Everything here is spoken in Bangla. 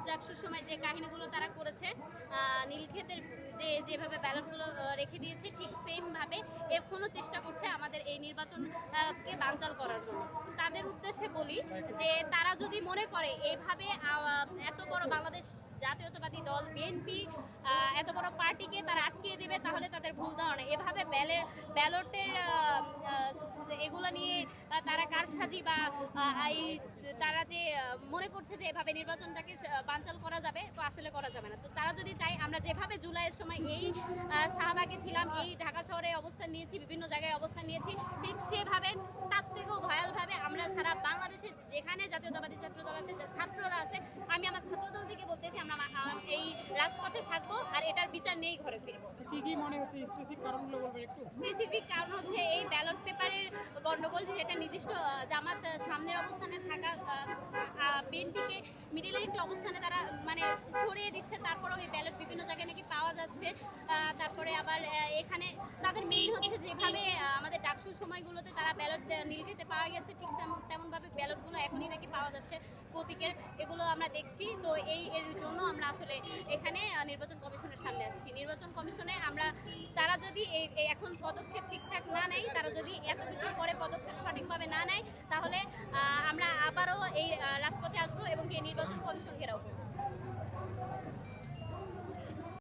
জাকসুর সময় যে কাহিনীগুলো তারা করেছে, নীলক্ষেতের যেভাবে ব্যালটগুলো রেখে দিয়েছে, ঠিক সেমভাবে এখনও চেষ্টা করছে আমাদের এই নির্বাচনকে বানচাল করার জন্য। তাদের উদ্দেশ্যে বলি যে তারা যদি মনে করে এইভাবে এত বড় বাংলাদেশ জাতীয়তাবাদী দল বিএনপি এত বড় পার্টিকে তারা আটকিয়ে দেবে, তাহলে তাদের ভুল ধারণা। এভাবে ব্যালটের এগুলো নিয়ে তারা কারসাজি বা তারা যে মনে করছে যে এভাবে নির্বাচনটাকে বানচাল করা যাবে, তো আসলে করা যাবে না। তো তারা যদি চায়, আমরা যেভাবে জুলাইয়ের সময় এই শাহবাগে ছিলাম, এই ঢাকা শহরে অবস্থান নিয়েছি, বিভিন্ন জায়গায় অবস্থান নিয়েছি, ঠিক সেভাবে তার থেকেও ভয়ালভাবে আমরা সারা বাংলাদেশে যেখানে জাতীয়তাবাদী ছাত্রদল আছে, ছাত্ররা আছে, আমি আমার ছাত্রদল থেকে বলতেছি আমরা এই রাজপথে থাকবো, আর এটার বিচার নেই ঘরে ফিরবো। কি মনে হচ্ছে স্পেসিফিক কারণগুলো বলবেন একটু? স্পেসিফিক কারণ হচ্ছে এই ব্যালট পেপারের গন্ডগোল, যেটা নির্দিষ্ট জামাত সামনের অবস্থানে থাকা বিএনপিকে মিডিলের একটি অবস্থানে তারা মানে সরিয়ে দিচ্ছে, তারপরেও এই ব্যালট বিভিন্ন জায়গায় নাকি পাওয়া যাচ্ছে। তারপরে আবার এখানে তাদের মেইন হচ্ছে যেভাবে আমাদের ডাকসুর সময়গুলোতে তারা ব্যালট নীলক্ষেতে পাওয়া গেছে, ঠিক তেমনভাবে ব্যালটগুলো এখনই নাকি পাওয়া যাচ্ছে প্রতীকের, এগুলো আমরা দেখছি। তো এর জন্য আমরা আসলে এখানে নির্বাচন কমিশনের সামনে আসছি। নির্বাচন কমিশনে আমরা তারা যদি এখন পদক্ষেপ ঠিকঠাক না নেয়, তারা যদি এত কিছুর পরে পদক্ষেপ সঠিকভাবে না নেয়, তাহলে আমরা আবারও এই রাজপথে আসবো এবং এই নির্বাচন কমিশন ঘেরাও করবো।